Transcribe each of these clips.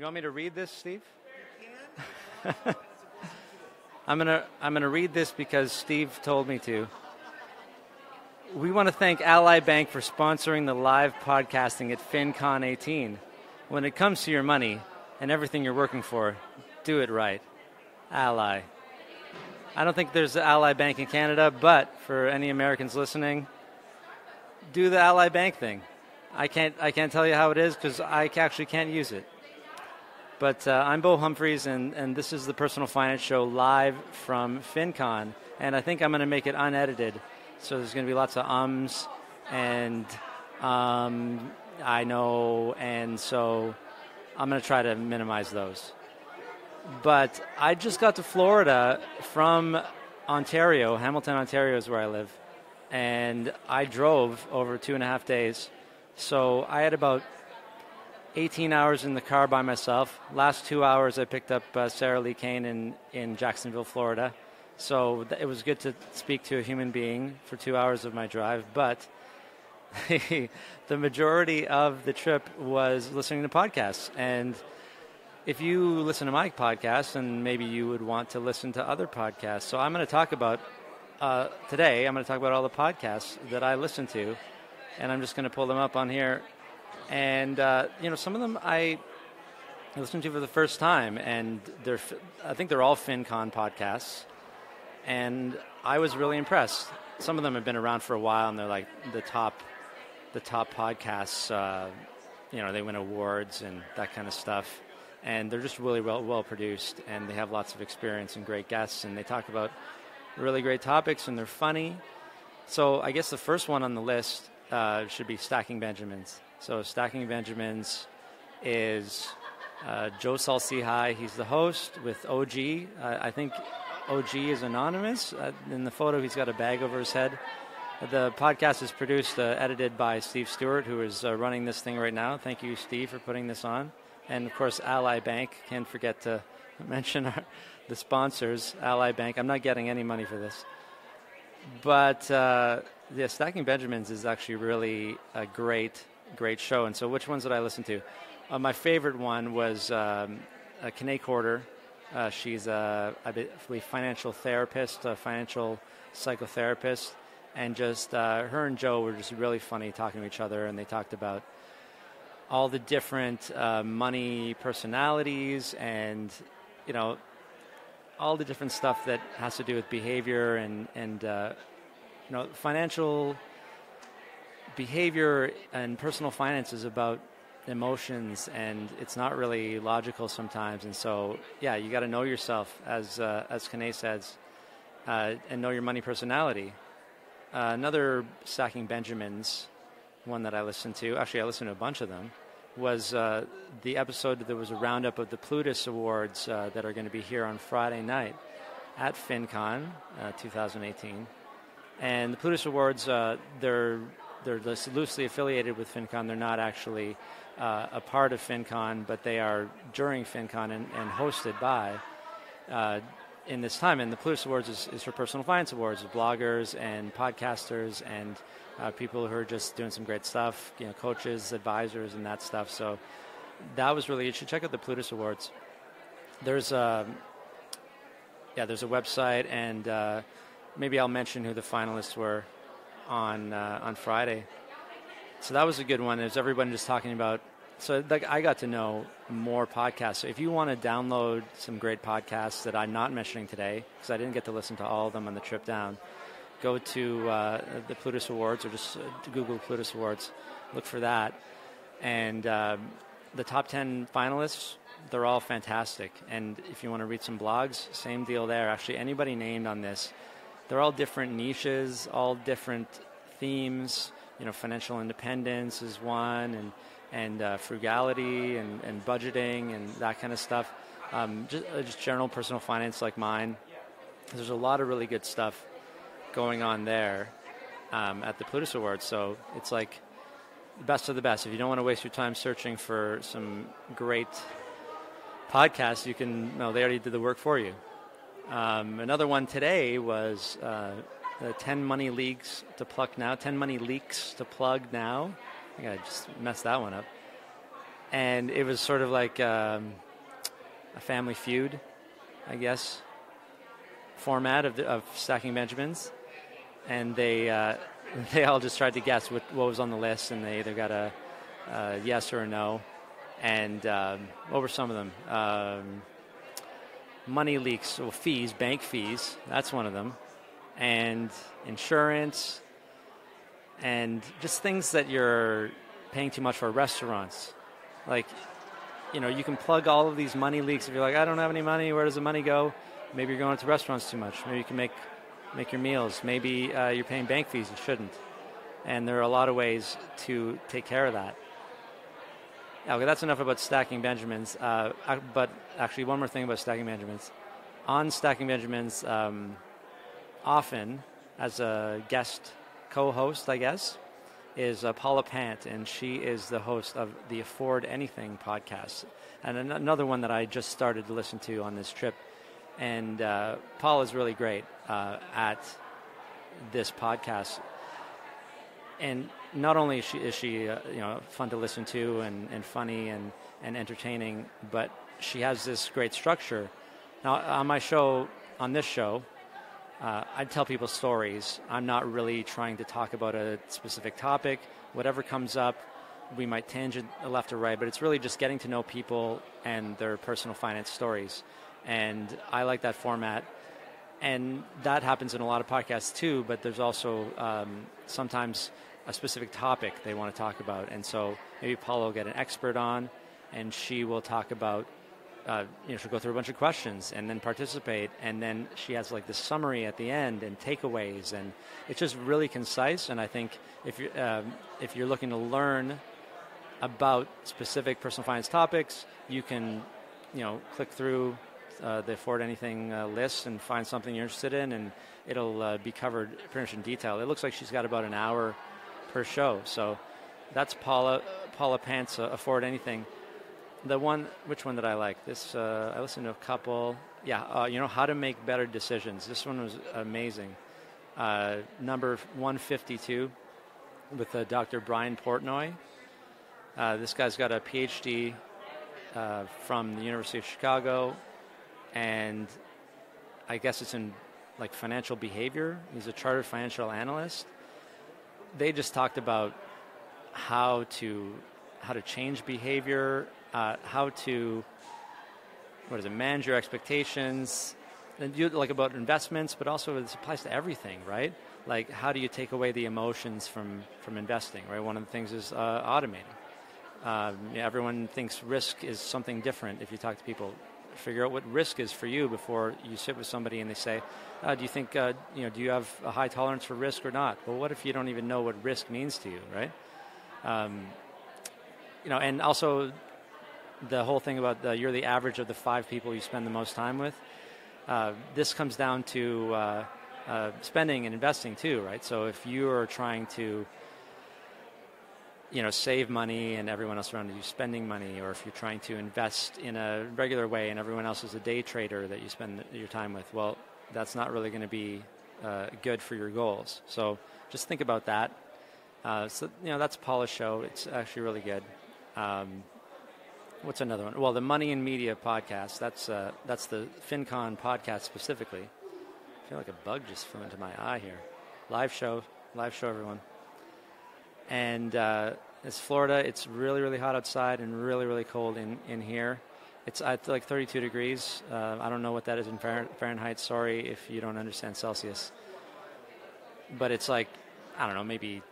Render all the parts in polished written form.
You want me to read this, Steve? I'm gonna read this because Steve told me to. We want to thank Ally Bank for sponsoring the live podcasting at FinCon 18. When it comes to your money and everything you're working for, do it right. Ally. I don't think there's an Ally Bank in Canada, but for any Americans listening, do the Ally Bank thing. I can't tell you how it is because I actually can't use it. But I'm Bo Humphreys, and this is the Personal Finance Show live from FinCon. And I think I'm going to make it unedited. So there's going to be lots of ums and I know, and so I'm going to try to minimize those. But I just got to Florida from Ontario. Hamilton, Ontario is where I live. And I drove over 2.5 days. So I had about 18 hours in the car by myself. Last 2 hours I picked up Sarah Lee Kane in Jacksonville, Florida. So it was good to speak to a human being for 2 hours of my drive. But the majority of the trip was listening to podcasts. And if you listen to my podcast, then maybe you would want to listen to other podcasts. So I'm going to talk about, today, I'm going to talk about all the podcasts that I listen to. And I'm just going to pull them up on here. And, some of them I listened to for the first time, and I think they're all FinCon podcasts. And I was really impressed. Some of them have been around for a while, and they're like the top podcasts. They win awards and that kind of stuff. And they're just really well produced, and they have lots of experience and great guests, and they talk about really great topics, and they're funny. So I guess the first one on the list should be Stacking Benjamins. So Stacking Benjamins is Joe Saul-Sehy. He's the host with OG. I think OG is anonymous. In the photo, he's got a bag over his head. The podcast is produced, edited by Steve Stewart, who is running this thing right now. Thank you, Steve, for putting this on. And, of course, Ally Bank. Can't forget to mention the sponsors, Ally Bank. I'm not getting any money for this. But, Stacking Benjamins is actually really a great show. And so which ones did I listen to? My favorite one was Kanae Corder. She's I believe financial therapist, a financial psychotherapist. And just her and Joe were just really funny talking to each other. And they talked about all the different money personalities and, all the different stuff that has to do with behavior and financial behavior and personal finance is about emotions, and it's not really logical sometimes. And so, you got to know yourself, as Kanae says, and know your money personality. Another Stacking Benjamins one that I listened to, actually I listened to a bunch of them, was the episode. There was a roundup of the Plutus Awards that are going to be here on Friday night at FinCon 2018. And the Plutus Awards, they're loosely affiliated with FinCon. They're not actually a part of FinCon, but they are during FinCon and hosted by in this time. And the Plutus Awards is for personal finance awards, bloggers and podcasters and people who are just doing some great stuff, coaches, advisors, and that stuff. So that was really, you should check out the Plutus Awards. There's a website, and maybe I'll mention who the finalists were on Friday. So that was a good one. There's everybody just talking about. So I got to know more podcasts. So if you want to download some great podcasts that I'm not mentioning today, because I didn't get to listen to all of them on the trip down, go to the Plutus Awards, or just Google Plutus Awards. Look for that. And the top 10 finalists, they're all fantastic. And if you want to read some blogs, same deal there. Actually, anybody named on this, they're all different niches, all different themes. Financial independence is one, and frugality and budgeting and that kind of stuff. Just general personal finance like mine. There's a lot of really good stuff going on there at the Plutus Awards. So it's like the best of the best. If you don't want to waste your time searching for some great podcasts, they already did the work for you. Another one today was the 10 money leaks to plug now. 10 money leaks to plug now. I think I just messed that one up. and it was sort of like a Family Feud, I guess, format of Stacking Benjamins, and they all just tried to guess what was on the list, and they either got a yes or a no. And what were some of them? Money leaks, or fees, bank fees. That's one of them, and insurance, and just things that you're paying too much for. Restaurants, like, you can plug all of these money leaks. If you're like, I don't have any money, where does the money go? Maybe you're going to restaurants too much. Maybe you can make your meals. Maybe you're paying bank fees you shouldn't. And there are a lot of ways to take care of that. Okay, that's enough about Stacking Benjamins. But actually, one more thing about Stacking Benjamins. On Stacking Benjamins, often as a guest co-host, I guess, is Paula Pant, and she is the host of the Afford Anything podcast, and another one that I just started to listen to on this trip. And Paul is really great at this podcast. And not only is she fun to listen to and funny and entertaining, but she has this great structure. Now, on this show, I tell people stories. I'm not really trying to talk about a specific topic. Whatever comes up, we might tangent left or right, but it's really just getting to know people and their personal finance stories. And I like that format. And that happens in a lot of podcasts too, but there's also sometimes a specific topic they want to talk about. And so maybe Paula will get an expert on, and she will talk about, she'll go through a bunch of questions and then participate. And then she has like this summary at the end and takeaways. And it's just really concise. And I think if you're looking to learn about specific personal finance topics, you can, click through the Afford Anything list and find something you're interested in, and it'll be covered pretty much in detail. It looks like she's got about an hour per show. So that's Paula Pant's Afford Anything. Which one did I like? This I listened to a couple. Yeah, how to make better decisions. This one was amazing. Number 152 with Dr. Brian Portnoy. This guy's got a PhD from the University of Chicago, and I guess it's in like financial behavior. He's a chartered financial analyst. They just talked about how to change behavior, how to manage your expectations, and like about investments, but also this applies to everything, right? Like, how do you take away the emotions from investing, right? One of the things is automating. Everyone thinks risk is something different. If you talk to people, figure out what risk is for you before you sit with somebody and they say, do you think, do you have a high tolerance for risk or not? Well, what if you don't even know what risk means to you, right? And also the whole thing about you're the average of the 5 people you spend the most time with. This comes down to spending and investing too, right? So if you are trying to save money and everyone else around you spending money, or if you're trying to invest in a regular way and everyone else is a day trader that you spend your time with, well, that's not really going to be good for your goals. So just think about that. That's Paula's show. It's actually really good. What's another one? Well, the Money and Media podcast. That's the FinCon podcast specifically. I feel like a bug just flew into my eye here. Live show, everyone. And it's Florida. It's really, really hot outside and really, really cold in here. It's at like 32 degrees. I don't know what that is in Fahrenheit. Sorry if you don't understand Celsius. But it's like, I don't know, maybe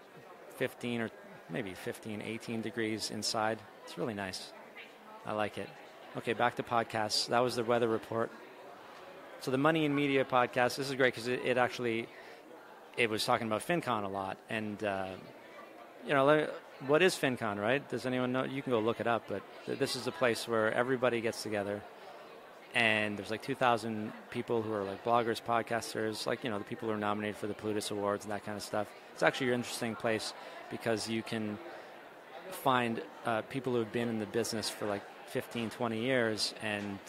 15 or maybe 15, 18 degrees inside. It's really nice. I like it. Okay, back to podcasts. That was the weather report. So the Money and Media podcast, this is great because it was talking about FinCon a lot. And, what is FinCon, right? Does anyone know? You can go look it up, but this is a place where everybody gets together. And there's like 2,000 people who are like bloggers, podcasters, like, the people who are nominated for the Plutus Awards and that kind of stuff. It's actually an interesting place because you can find people who have been in the business for like 15, 20 years. And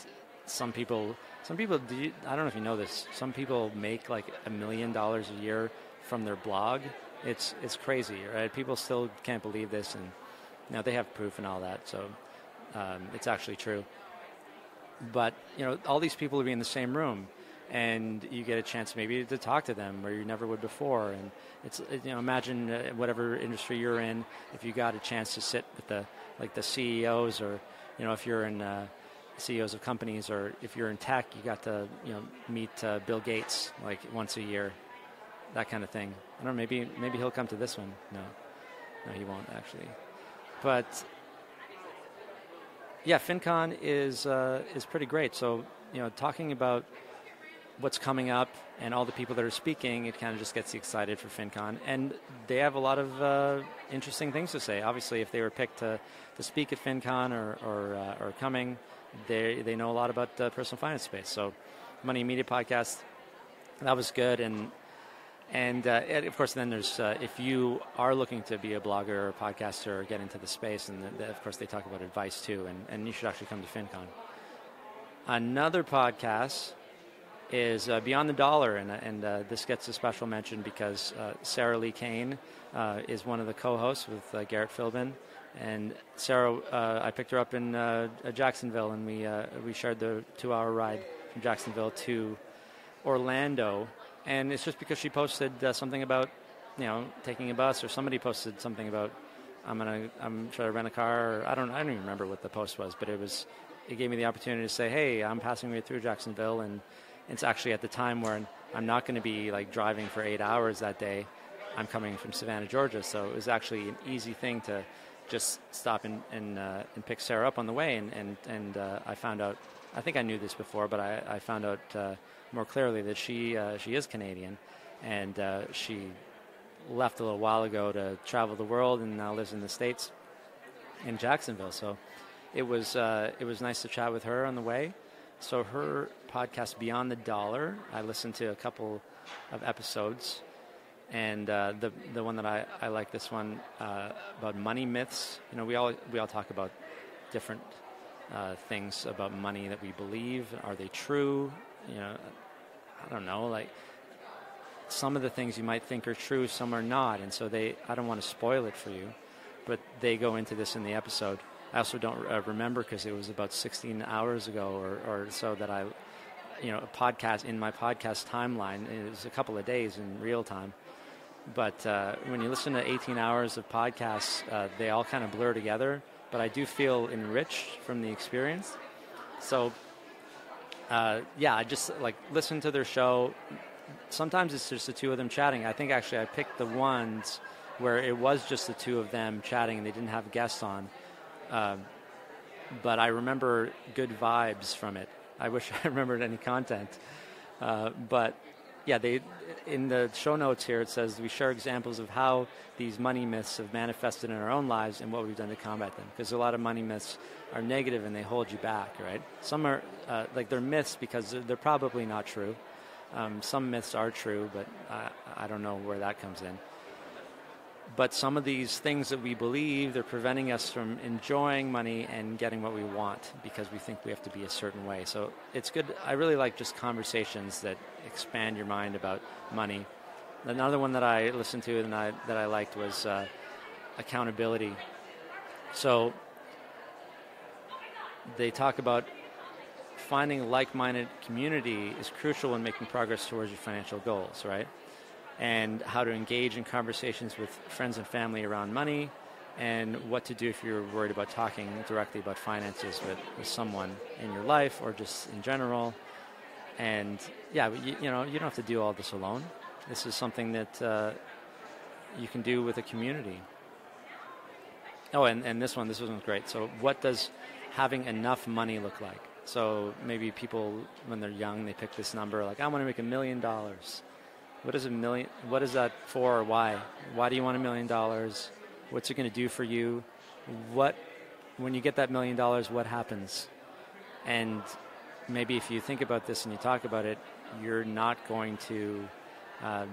some people, I don't know if you know this, some people make like $1 million a year from their blog. It's crazy, right? People still can't believe this, and they have proof and all that. So it's actually true. But, all these people will be in the same room, and you get a chance maybe to talk to them where you never would before. And it's, imagine whatever industry you're in, if you got a chance to sit with the CEOs, or, if you're in CEOs of companies, or if you're in tech, you got to, meet Bill Gates like once a year, that kind of thing. I don't know, maybe he'll come to this one. No, he won't actually. But yeah, FinCon is pretty great. So, talking about what's coming up and all the people that are speaking, it kind of just gets you excited for FinCon. And they have a lot of interesting things to say. Obviously, if they were picked to speak at FinCon or coming, they know a lot about the personal finance space. So, Money and Media Podcast, that was good. And of course, then there's, if you are looking to be a blogger or a podcaster or get into the space, and of course they talk about advice too, and you should actually come to FinCon. Another podcast is Beyond the Dollar, and this gets a special mention because Sarah Lee Kane is one of the co-hosts with Garrett Philbin. And Sarah, I picked her up in Jacksonville, and we shared the 2-hour ride from Jacksonville to Orlando. And it's just because she posted something about, taking a bus, or somebody posted something about, I'm trying to rent a car. Or I don't even remember what the post was, but it gave me the opportunity to say, hey, I'm passing way through Jacksonville, and it's actually at the time where I'm not going to be like driving for 8 hours that day. I'm coming from Savannah, Georgia, so it was actually an easy thing to just stop and pick Sarah up on the way. And I found out, I think I knew this before, but I found out more clearly that she is Canadian, and she left a little while ago to travel the world and now lives in the States in Jacksonville. So it was nice to chat with her on the way. So her podcast, Beyond the Dollar, I listened to a couple of episodes, and the one that I like, this one about money myths. We all talk about different things about money that we believe. Are they true? I don't know, like some of the things you might think are true, some are not. And so I don't want to spoil it for you, but they go into this in the episode. I also don't remember because it was about 16 hours ago or so that a podcast in my podcast timeline. It was a couple of days in real time. But when you listen to 18 hours of podcasts, they all kind of blur together. But I do feel enriched from the experience. So, I just listen to their show. Sometimes it's just the two of them chatting. I think actually I picked the ones where it was just the two of them chatting and they didn't have guests on. But I remember good vibes from it. I wish I remembered any content. But yeah, in the show notes here it says we share examples of how these money myths have manifested in our own lives and what we've done to combat them. Because a lot of money myths are negative and they hold you back, right? Some are they're myths because they're probably not true. Some myths are true, but I don't know where that comes in. But some of these things that we believe, they're preventing us from enjoying money and getting what we want because we think we have to be a certain way. So it's good. I really like just conversations that expand your mind about money. Another one that I listened to and that I liked was accountability. So they talk about finding a like-minded community is crucial in making progress towards your financial goals, right? And how to engage in conversations with friends and family around money, and what to do if you're worried about talking directly about finances with someone in your life or just in general. And yeah, you don't have to do all this alone. This is something that you can do with a community. Oh, and this one was great. So what does having enough money look like? So maybe people, when they're young, they pick this number, like, I want to make $1 million. What is $1 million? What is that for or why? Why do you want $1 million? What's it going to do for you? When you get that $1 million, what happens? And maybe if you think about this and you talk about it, you're not going to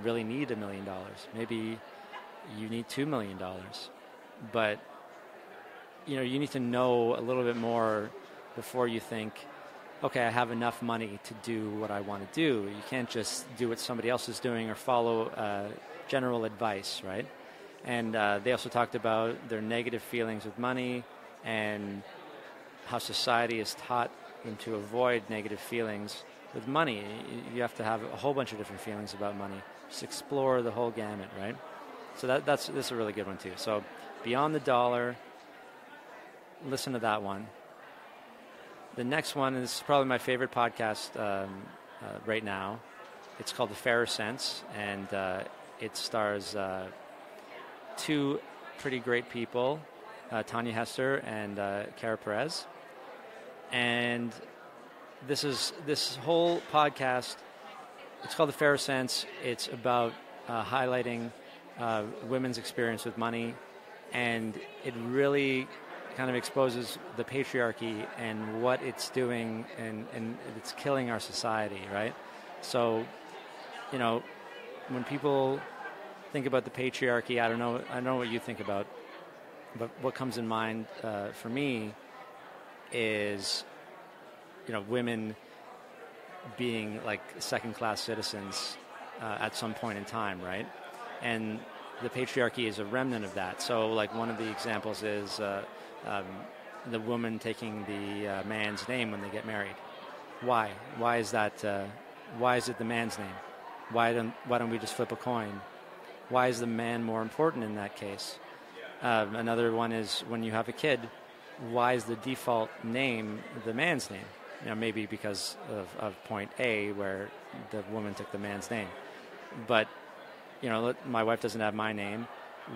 really need $1 million. Maybe you need $2 million. But you need to know a little bit more before you think, okay, I have enough money to do what I want to do. You can't just do what somebody else is doing or follow general advice, right? And they also talked about their negative feelings with money and how society is taught them to avoid negative feelings with money. You have to have a whole bunch of different feelings about money. Just explore the whole gamut, right? So this is a really good one too. So Beyond the Dollar, listen to that one. The next one is probably my favorite podcast right now. It's called The Fairer Cents, and it stars two pretty great people, Tanya Hester and Cara Perez. And this whole podcast, it's called The Fairer Cents. It's about highlighting women's experience with money, and it really kind of exposes the patriarchy and what it's doing, and it's killing our society, right? So, when people think about the patriarchy, I don't know what you think about, but what comes in mind for me is, women being like second-class citizens at some point in time, right? And the patriarchy is a remnant of that. So, like, one of the examples is the woman taking the man's name when they get married. Why? Why is that? Why is it the man's name? Why don't we just flip a coin? Why is the man more important in that case? Another one is when you have a kid, why is the default name the man's name? Maybe because of point A where the woman took the man's name. But, my wife doesn't have my name.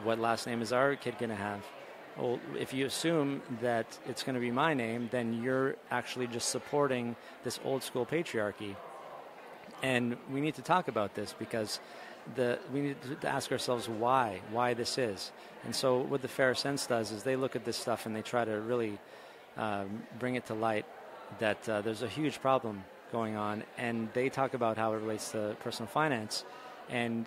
What last name is our kid going to have? Well, if you assume that it's going to be my name, then you're actually just supporting this old school patriarchy. And we need to talk about this because we need to ask ourselves why this is. And so what the Fairer Cents does is they look at this stuff and they try to really bring it to light that there's a huge problem going on, and they talk about how it relates to personal finance. And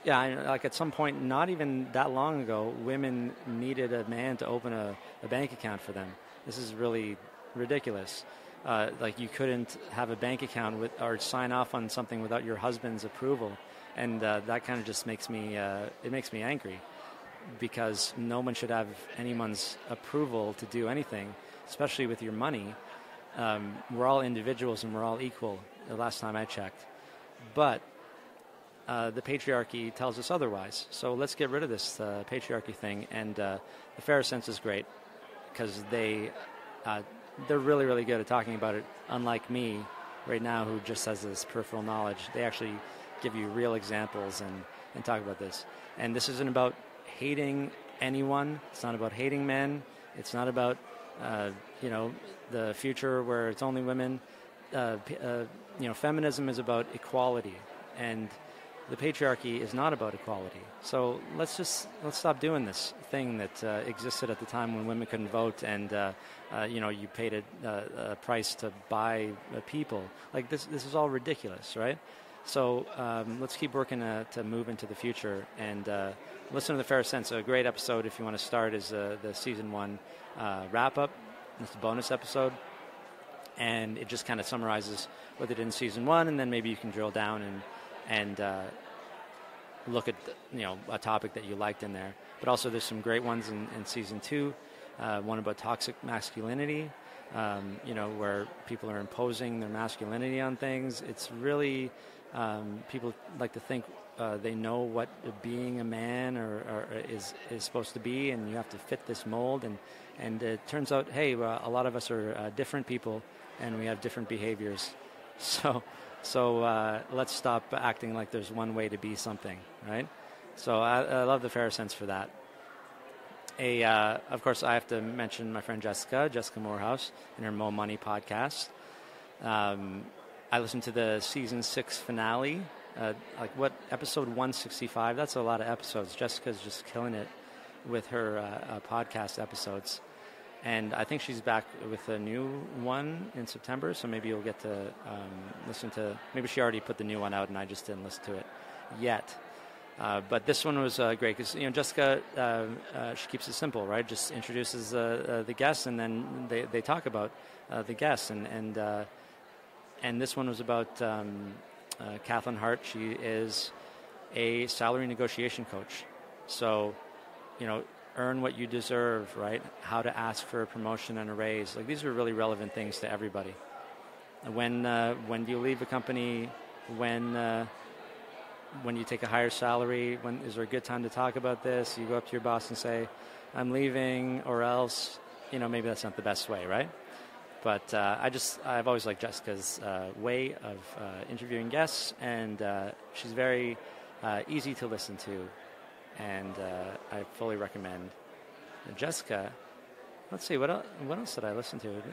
like at some point, not even that long ago, women needed a man to open a bank account for them. This is really ridiculous. Like you couldn't have a bank account or sign off on something without your husband's approval. And that kind of just makes me angry, because no one should have anyone's approval to do anything, especially with your money. We're all individuals and we're all equal, the last time I checked. But the patriarchy tells us otherwise. So let's get rid of this patriarchy thing. And the Fairer Cents is great because they're really, really good at talking about it, unlike me right now, who just has this peripheral knowledge. They actually give you real examples and talk about this. And this isn't about hating anyone. It's not about hating men. It's not about, the future where it's only women. Feminism is about equality, and the patriarchy is not about equality. So let's stop doing this thing that existed at the time when women couldn't vote, and you paid a price to buy people. Like this is all ridiculous, right? So let's keep working to move into the future, and listen to the Fairer Cents. A great episode if you want to start is the season 1 wrap up. It's a bonus episode, and it just kind of summarizes what they did in season 1, and then maybe you can drill down and look at a topic that you liked in there. But also there's some great ones in season 2. One about toxic masculinity, where people are imposing their masculinity on things. It's really people like to think they know what being a man or is supposed to be, and you have to fit this mold. And it turns out, hey, a lot of us are different people, and we have different behaviors. So let's stop acting like there's one way to be something, right? So I love the Fairer Cents for that. Of course, I have to mention my friend Jessica Morehouse, and her Mo Money podcast. I listened to the season 6 finale, episode 165. That's a lot of episodes. Jessica's just killing it with her podcast episodes. And I think she's back with a new one in September, so maybe you'll get to listen to... Maybe she already put the new one out and I just didn't listen to it yet. But this one was great because, Jessica, she keeps it simple, right? Just introduces the guests, and then they talk about the guests. And this one was about Kathleen Hart. She is a salary negotiation coach. So, earn what you deserve, right? How to ask for a promotion and a raise. Like, these are really relevant things to everybody. When do you leave a company? When you take a higher salary? When is there a good time to talk about this? You go up to your boss and say, I'm leaving, or else, maybe that's not the best way, right? But I've always liked Jessica's way of interviewing guests, and she's very easy to listen to, and I fully recommend. Jessica, let's see, what else did I listen to? Is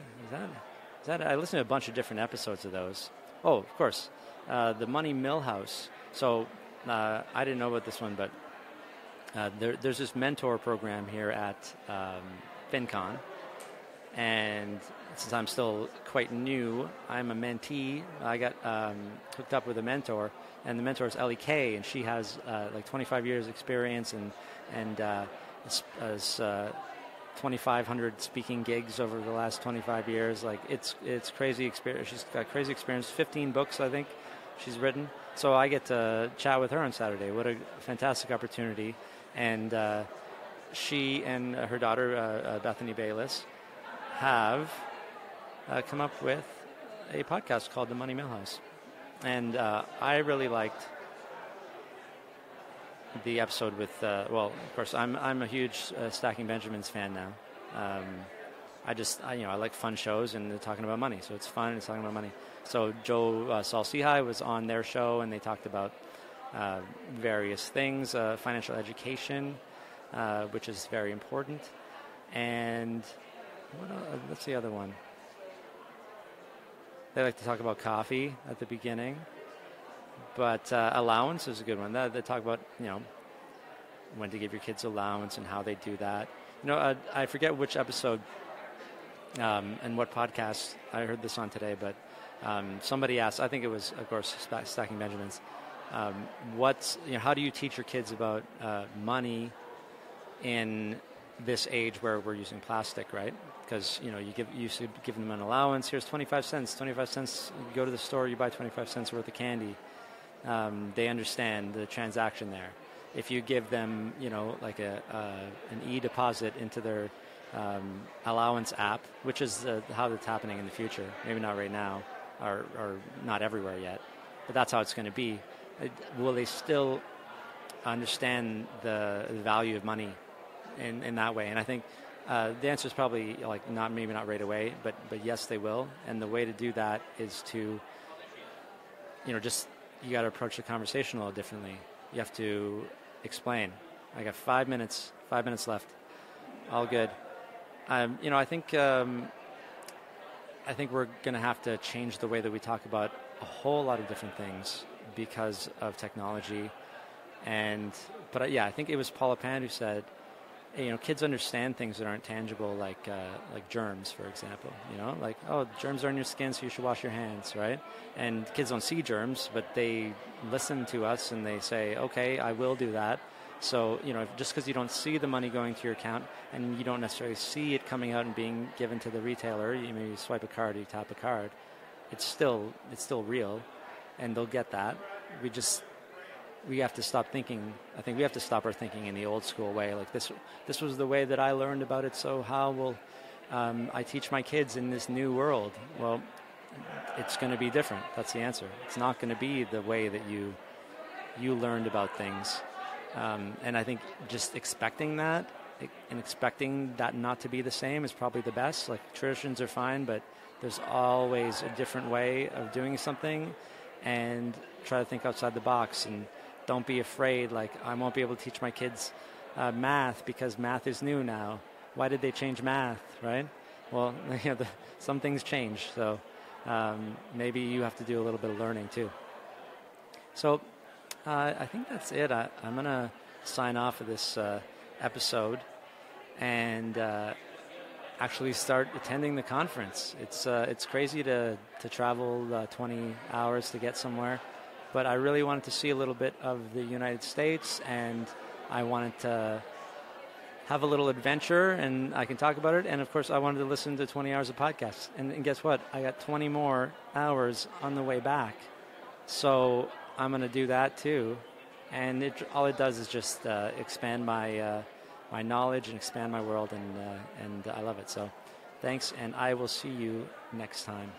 that I listened to a bunch of different episodes of those. Oh, of course, the Money Millhouse. So I didn't know about this one, but there's this mentor program here at FinCon, and since I'm still quite new, I'm a mentee. I got hooked up with a mentor, and the mentor is Ellie Kay, and she has like 25 years experience and has 2,500 speaking gigs over the last 25 years. Like, it's crazy experience. She's got crazy experience. 15 books, I think, she's written. So I get to chat with her on Saturday. What a fantastic opportunity. And she and her daughter, Bethany Bayless, have come up with a podcast called The Money Millhouse. And I really liked the episode with, of course, I'm a huge Stacking Benjamins fan now. I like fun shows, and they're talking about money, so it's fun. It's talking about money. So Joe Saul-Sehy was on their show, and they talked about various things, financial education, which is very important. And what's the other one? They like to talk about coffee at the beginning, but allowance is a good one. They talk about when to give your kids allowance and how they do that. I forget which episode and what podcast I heard this on today, but somebody asked. I think it was, of course, Stacking Benjamins. How do you teach your kids about money in this age where we're using plastic, right? Because you used to give them an allowance. Here's 25 cents. 25 cents. You go to the store, you buy 25 cents worth of candy. They understand the transaction there. If you give them, like an e-deposit into their allowance app, which is how it's happening in the future. Maybe not right now, or not everywhere yet, but that's how it's going to be. Will they still understand the value of money in that way? And I think the answer is probably maybe not right away, but yes, they will. And the way to do that is to, you got to approach the conversation a little differently. You have to explain. I got 5 minutes left. All good. I think we're going to have to change the way that we talk about a whole lot of different things because of technology. But I think it was Paula Pan who said, kids understand things that aren't tangible, like germs, for example. Germs are in your skin, so you should wash your hands, right? And kids don't see germs, but they listen to us and they say, okay, I will do that. So, just because you don't see the money going to your account and you don't necessarily see it coming out and being given to the retailer, you swipe a card, you tap a card, it's still real, and they'll get that. We have to stop thinking. I think we have to stop our thinking in the old school way. Like this was the way that I learned about it. So how will I teach my kids in this new world? Well, it's going to be different. That's the answer. It's not going to be the way that you learned about things. And I think just expecting that and expecting that not to be the same is probably the best. Like, traditions are fine, but there's always a different way of doing something, and try to think outside the box. And don't be afraid, I won't be able to teach my kids math because math is new now. Why did they change math, right? Well, some things change, so maybe you have to do a little bit of learning too. So I think that's it. I'm going to sign off of this episode and actually start attending the conference. It's crazy to travel 20 hours to get somewhere. But I really wanted to see a little bit of the United States, and I wanted to have a little adventure, and I can talk about it. And, of course, I wanted to listen to 20 hours of podcasts. And guess what? I got 20 more hours on the way back. So I'm going to do that, too. And all it does is just expand my my knowledge and expand my world, and I love it. So thanks, and I will see you next time.